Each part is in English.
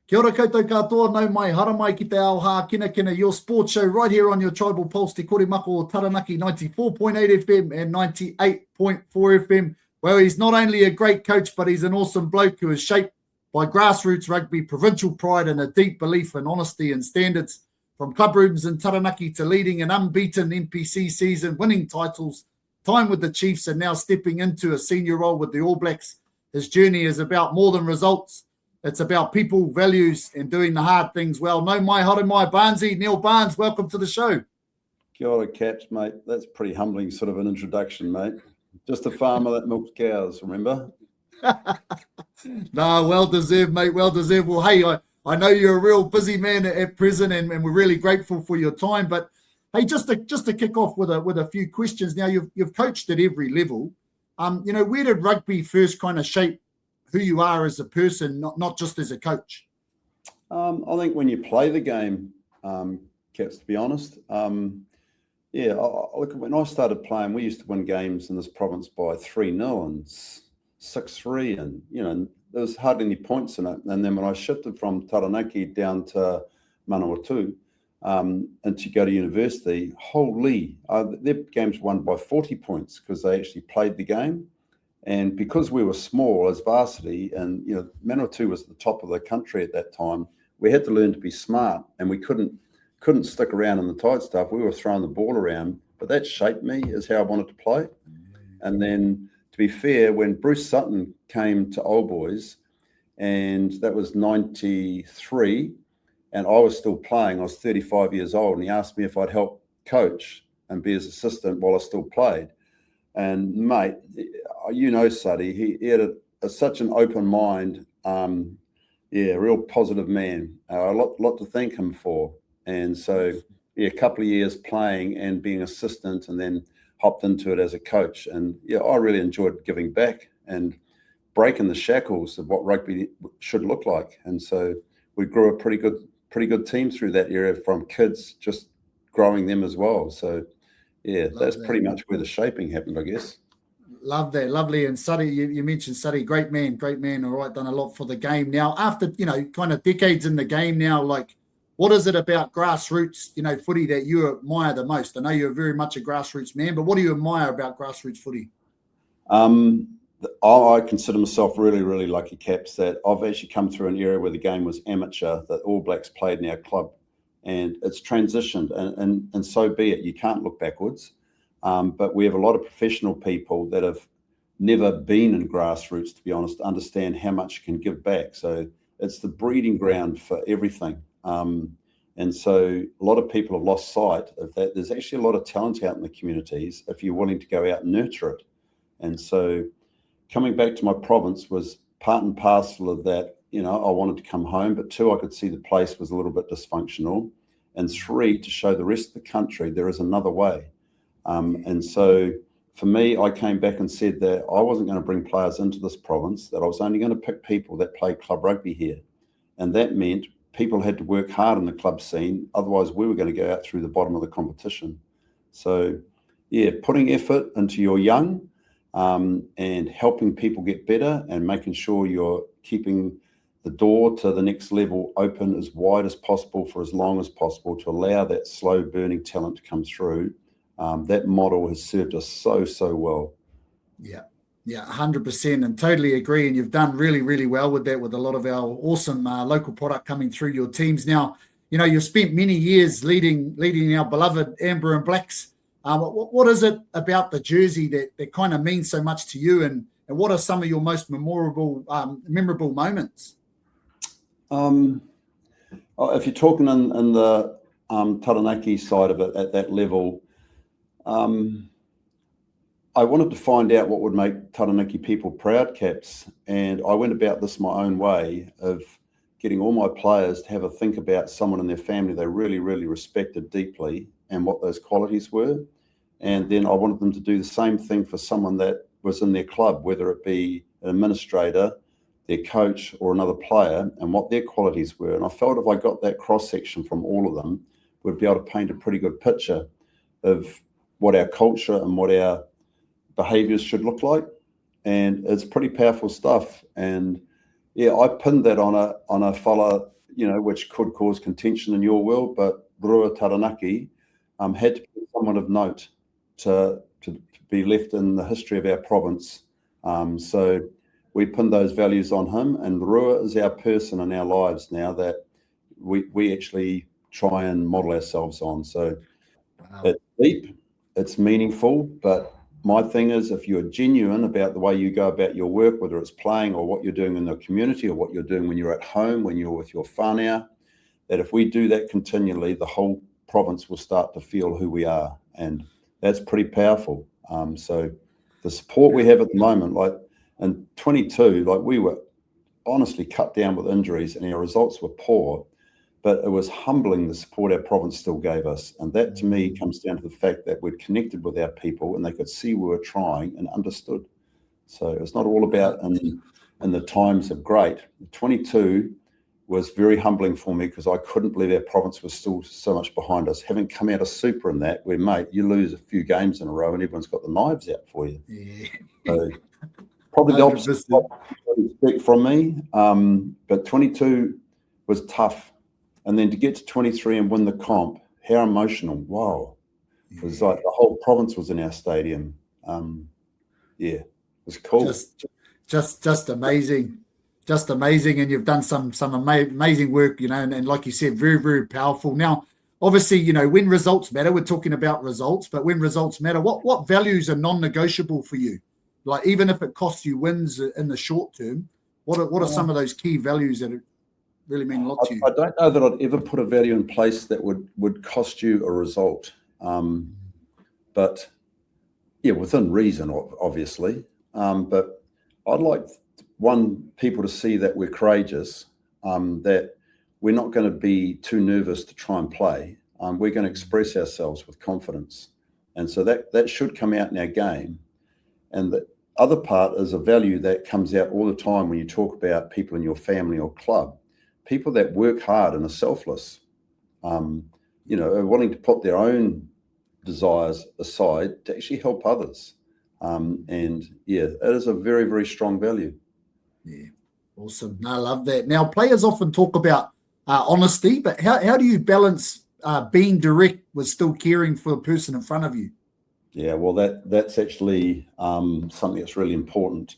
Kia ora koutou katoa, nau mai haramai ki te ao Hākinakina, your sports show right here on your Tribal Pulse, te kore mako o Taranaki, 94.8 FM and 98.4 FM. Well, he's not only a great coach, but he's an awesome bloke who is shaped by grassroots rugby, provincial pride and a deep belief in honesty and standards. From clubrooms in Taranaki to leading an unbeaten NPC season, winning titles, time with the Chiefs and now stepping into a senior role with the All Blacks. His journey is about more than results. It's about people, values, and doing the hard things well. No mai haere mai Barnesy. Neil Barnes, welcome to the show. Kia ora, Caps, mate. That's pretty humbling sort of an introduction, mate. Just a farmer that milks cows, remember? No, well deserved, mate. Well deserved. Well, hey, I know you're a real busy man at present, and we're really grateful for your time. But hey, just to kick off with a few questions. Now, you've coached at every level. Where did rugby first kind of shape who you are as a person, not just as a coach? I think when you play the game, Caps, to be honest, look, when I started playing, we used to win games in this province by 3-0 and 6-3, and there was hardly any points in it. And then when I shifted from Taranaki down to Manawatu, and to go to university, holy, their games won by 40 points because they actually played the game. And because we were small as varsity, and Manawatu was the top of the country at that time, we had to learn to be smart, and we couldn't stick around in the tight stuff. We were throwing the ball around, but that shaped me as how I wanted to play. And then, to be fair, when Bruce Sutton came to Old Boys, and that was 93, and I was still playing, I was 35 years old, and he asked me if I'd help coach and be his assistant while I still played. And mate, Suddy, he had such an open mind, real positive man, a lot to thank him for. And so, a couple of years playing and being assistant, and then hopped into it as a coach. And I really enjoyed giving back and breaking the shackles of what rugby should look like. And so we grew a pretty good team through that era, from kids, just growing them as well. So that's pretty much where the shaping happened, I guess. Love that, lovely. And Suddy, you mentioned Suddy, great man. All right, done a lot for the game. Now, after kind of decades in the game now, like, what is it about grassroots, footy that you admire the most? I know you're very much a grassroots man, but what do you admire about grassroots footy? I consider myself really, really lucky, Caps, that I've actually come through an era where the game was amateur, that All Blacks played in our club, and it's transitioned, and so be it. You can't look backwards, but we have a lot of professional people that have never been in grassroots, to be honest, to understand how much you can give back. So it's the breeding ground for everything. And so a lot of people have lost sight of that. There's actually a lot of talent out in the communities if you're willing to go out and nurture it. And so coming back to my province was part and parcel of that. I wanted to come home, but 2, I could see the place was a little bit dysfunctional, and 3, to show the rest of the country there is another way. And so for me, I came back and said that I wasn't going to bring players into this province, that I was only going to pick people that play club rugby here. And that meant people had to work hard in the club scene. Otherwise, we were going to go out through the bottom of the competition. So, putting effort into your young, and helping people get better, and making sure you're keeping the door to the next level open as wide as possible for as long as possible to allow that slow burning talent to come through. That model has served us so well. Yeah, 100%, and totally agree. And you've done really, really well with that, with a lot of our awesome local product coming through your teams. Now, you've spent many years leading our beloved Amber and Blacks. What is it about the jersey that kind of means so much to you, and what are some of your most memorable moments? If you're talking in the Taranaki side of it at that level, I wanted to find out what would make Taranaki people proud, Caps, and I went about this my own way of getting all my players to have a think about someone in their family they really, really respected deeply and what those qualities were. And then I wanted them to do the same thing for someone that was in their club, whether it be an administrator, their coach, or another player, and what their qualities were. And I felt if I got that cross-section from all of them, we'd be able to paint a pretty good picture of what our culture and what our behaviors should look like. And it's pretty powerful stuff. And I pinned that on a fella which could cause contention in your world, but Rua Taranaki had to be someone of note to be left in the history of our province. So we pinned those values on him, and Rua is our person in our lives now that we actually try and model ourselves on. So it's deep, it's meaningful, but my thing is, if you're genuine about the way you go about your work, whether it's playing or what you're doing in the community or what you're doing when you're at home, when you're with your whānau, that if we do that continually, the whole province will start to feel who we are. And that's pretty powerful. So the support we have at the moment, like in 22, like we were honestly cut down with injuries and our results were poor, but it was humbling the support our province still gave us. And that to me comes down to the fact that we'd connected with our people and they could see we were trying and understood. So it's not all about in the times of great. 22 was very humbling for me because I couldn't believe our province was still so much behind us. Having come out of super in that, where, mate, you lose a few games in a row and everyone's got the knives out for you. Yeah. So probably the opposite expect from me. But 22 was tough. And then to get to 23 and win the comp, how emotional. Wow. It was like the whole province was in our stadium. It was cool. Just amazing. Just amazing. And you've done some amazing work, and like you said, very, very powerful. Now, obviously, when results matter, we're talking about results, but when results matter, what values are non-negotiable for you? Like, even if it costs you wins in the short term, what are some of those key values that really mean a lot to you? I don't know that I'd ever put a value in place that would cost you a result. But yeah, within reason, obviously. But I'd like people to see that we're courageous, that we're not going to be too nervous to try and play. We're going to express ourselves with confidence. And so that should come out in our game. And the other part is a value that comes out all the time when you talk about people in your family or club. People that work hard and are selfless, are willing to put their own desires aside to actually help others. It is a very, very strong value. Yeah, awesome. No, I love that. Now, players often talk about honesty, but how do you balance being direct with still caring for the person in front of you? Yeah, well, that's actually something that's really important.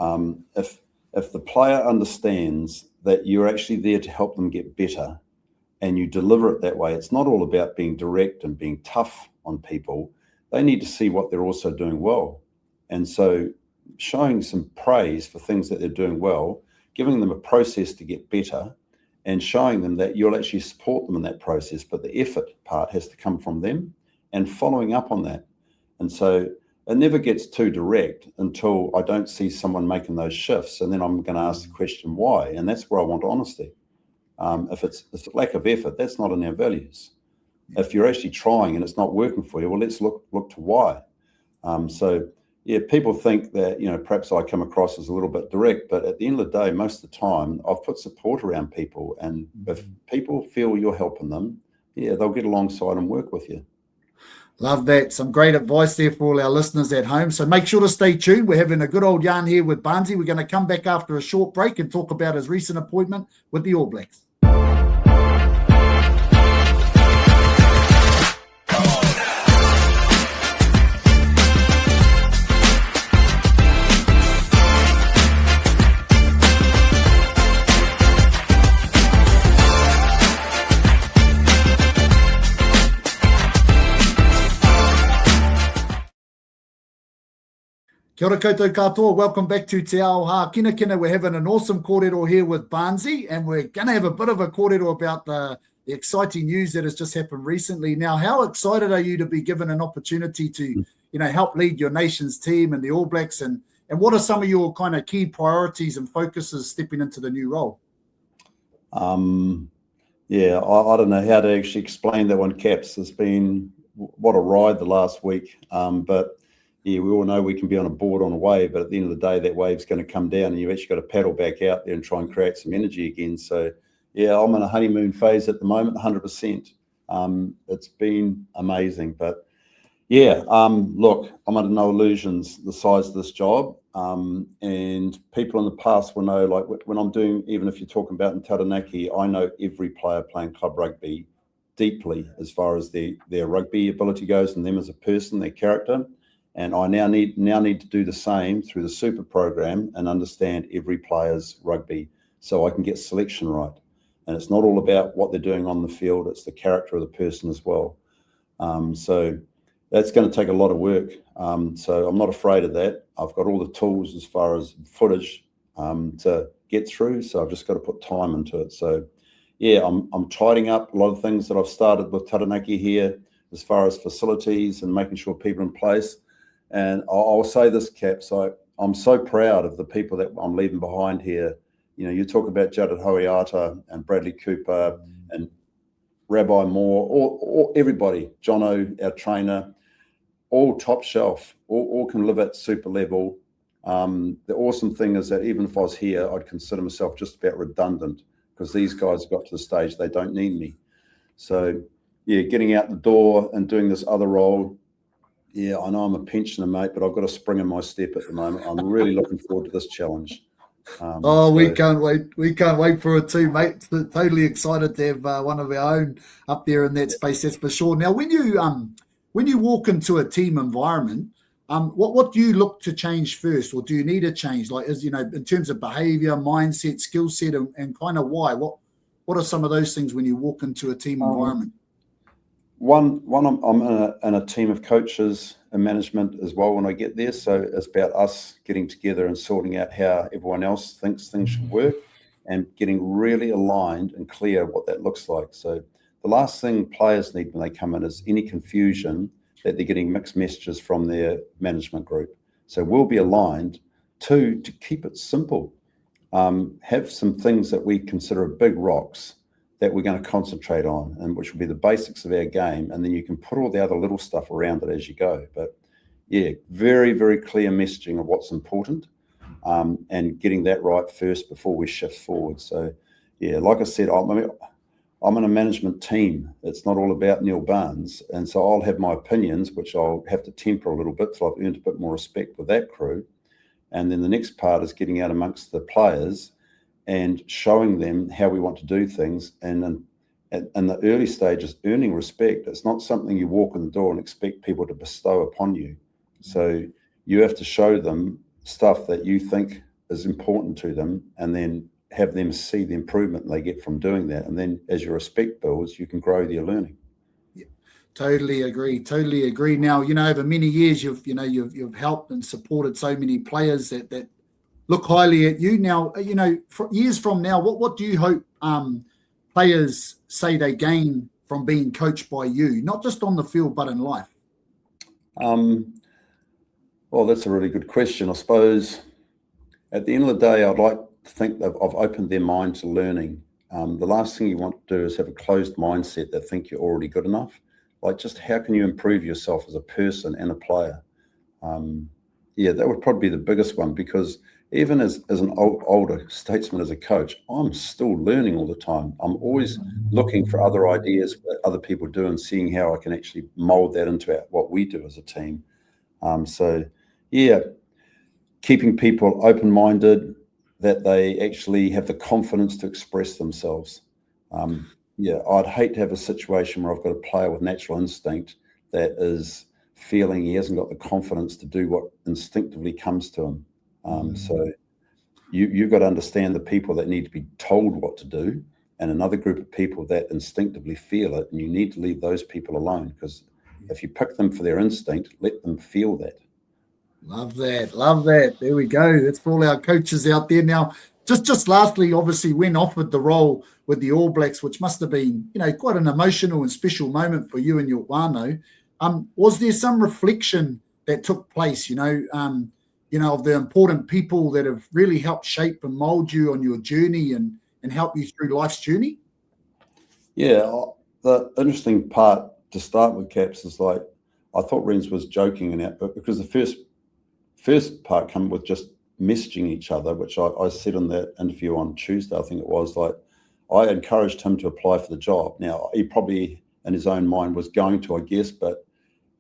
If the player understands that you're actually there to help them get better and you deliver it that way, it's not all about being direct and being tough on people. They need to see what they're also doing well. And so showing some praise for things that they're doing well, giving them a process to get better and showing them that you'll actually support them in that process, but the effort part has to come from them and following up on that. And so it never gets too direct until I don't see someone making those shifts. And then I'm going to ask the question, why? And that's where I want honesty. If it's a lack of effort, that's not in our values. If you're actually trying and it's not working for you, well, let's look to why. People think that, perhaps I come across as a little bit direct, but at the end of the day, most of the time I've put support around people. And if people feel you're helping them, they'll get alongside and work with you. Love that. Some great advice there for all our listeners at home. So make sure to stay tuned. We're having a good old yarn here with Barnesy. We're going to come back after a short break and talk about his recent appointment with the All Blacks. Kia ora koutou katoa. Welcome back to Te Ao Hākinakina. We're having an awesome kōrero here with Barnesy, and we're going to have a bit of a kōrero about the exciting news that has just happened recently. Now, how excited are you to be given an opportunity to, help lead your nation's team and the All Blacks, and what are some of your kind of key priorities and focuses stepping into the new role? I don't know how to actually explain that one, Caps. It's been what a ride the last week, but we all know we can be on a board on a wave, but at the end of the day, that wave's going to come down and you've actually got to paddle back out there and try and create some energy again. So, I'm in a honeymoon phase at the moment, 100%. It's been amazing. But, look, I'm under no illusions the size of this job. And people in the past will know, like when I'm doing, even if you're talking about in Taranaki, I know every player playing club rugby deeply as far as their rugby ability goes and them as a person, their character. And I now need to do the same through the super program and understand every player's rugby so I can get selection right. And it's not all about what they're doing on the field, it's the character of the person as well. So that's going to take a lot of work. So I'm not afraid of that. I've got all the tools as far as footage to get through. So I've just got to put time into it. So yeah, I'm tidying up a lot of things that I've started with Taranaki here as far as facilities and making sure people are in place. And I'll say this, Cap, so I'm so proud of the people that I'm leaving behind here. You know, you talk about Jared Hoiata and Bradley Cooper and Rabbi Moore, or everybody, Jono, our trainer, all top shelf, all can live at super level. The awesome thing is that even if I was here, I'd consider myself just about redundant because these guys got to the stage they don't need me. So, yeah, getting out the door and doing this other role, yeah, I know I'm a pensioner, mate, but I've got a spring in my step at the moment. I'm really looking forward to this challenge. We can't wait. We can't wait for it too, mate. Totally excited to have one of our own up there in that space, that's for sure. Now, when you walk into a team environment, what do you look to change first, or do you need a change? Like, as you know, in terms of behaviour, mindset, skill set, and kind of why? What are some of those things when you walk into a team environment? One, I'm in a team of coaches and management as well when I get there. So it's about us getting together and sorting out how everyone else thinks things should work and getting really aligned and clear what that looks like. So the last thing players need when they come in is any confusion that they're getting mixed messages from their management group. So we'll be aligned to keep it simple. Have some things that we consider big rocks that we're going to concentrate on, and which will be the basics of our game, and then you can put all the other little stuff around it as you go. But yeah, very, very clear messaging of what's important, and getting that right first before we shift forward. So yeah, like I said, I'm in a management team. It's not all about Neil Barnes, and so I'll have my opinions, which I'll have to temper a little bit till I've earned a bit more respect with that crew. And then the next part is getting out amongst the players and showing them how we want to do things. And in the early stages, earning respect, it's not something you walk in the door and expect people to bestow upon you. So you have to show them stuff that you think is important to them, and then have them see the improvement they get from doing that. And then as your respect builds, you can grow their learning. Yeah, totally agree. Now, you know, over many years, you've helped and supported so many players that look highly at you. Now, you know, for years from now, what do you hope players say they gain from being coached by you, not just on the field, but in life? Well, that's a really good question. I suppose at the end of the day, I'd like to think that I've opened their mind to learning. The last thing you want to do is have a closed mindset that think you're already good enough. Like, just how can you improve yourself as a person and a player? Yeah, that would probably be the biggest one, because even as an older statesman, as a coach, I'm still learning all the time. I'm always looking for other ideas that other people do and seeing how I can actually mold that into what we do as a team. So, yeah, keeping people open-minded, that they actually have the confidence to express themselves. Yeah, I'd hate to have a situation where I've got a player with natural instinct that is feeling he hasn't got the confidence to do what instinctively comes to him. So you've got to understand the people that need to be told what to do, and another group of people that instinctively feel it, and you need to leave those people alone, because if you pick them for their instinct, let them feel that. Love that. There we go. That's for all our coaches out there. Now, just lastly, obviously, when offered the role with the All Blacks, which must have been, you know, quite an emotional and special moment for you and your whānau, was there some reflection that took place, you know, of the important people that have really helped shape and mold you on your journey and help you through life's journey? Yeah, the interesting part to start with, Caps, is like, I thought Renz was joking in that, but because the first part come with just messaging each other, which I said in that interview on Tuesday, I think it was, like, I encouraged him to apply for the job. Now, he probably in his own mind was going to, I guess, but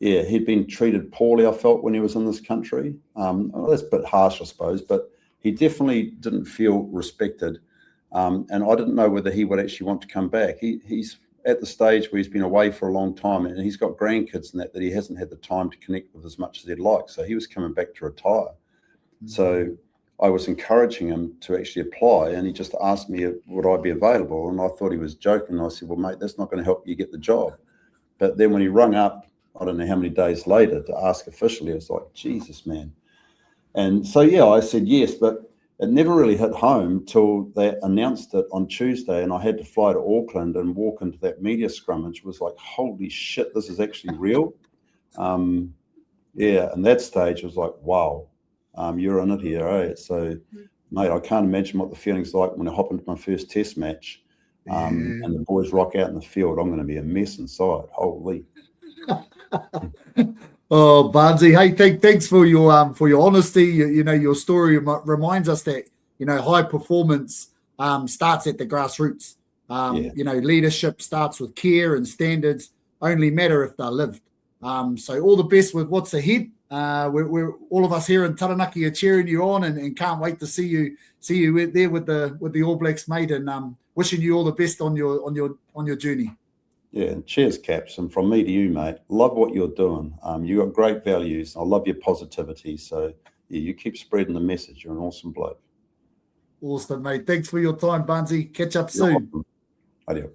yeah, he'd been treated poorly, I felt, when he was in this country. Well, that's a bit harsh, I suppose, but he definitely didn't feel respected. And I didn't know whether he would actually want to come back. He's at the stage where he's been away for a long time, and he's got grandkids and that he hasn't had the time to connect with as much as he'd like. So he was coming back to retire. So I was encouraging him to actually apply, and he just asked me, would I be available? And I thought he was joking. I said, well, mate, that's not going to help you get the job. But then when he rung up, I don't know how many days later, to ask officially, it was like, Jesus, man. And so, yeah, I said yes, but it never really hit home till they announced it on Tuesday, and I had to fly to Auckland and walk into that media scrummage. It was like, holy shit, this is actually real. Yeah, and that stage was like, wow, you're in it here, eh? So, mate, I can't imagine what the feeling's like when I hop into my first test match and the boys rock out in the field. I'm going to be a mess inside. Holy. Oh, Barnesy, hey, thanks for your honesty. Your story reminds us that high performance starts at the grassroots. Leadership starts with care, and standards only matter if they're lived. So all the best with what's ahead. We're all of us here in Taranaki are cheering you on, and can't wait to see you there with the All Blacks, mate. And wishing you all the best on your journey. Yeah, and cheers, Caps. And from me to you, mate, love what you're doing. You got great values. I love your positivity. So, yeah, you keep spreading the message. You're an awesome bloke. Awesome, mate. Thanks for your time, Barnesy. Catch up soon. Adios.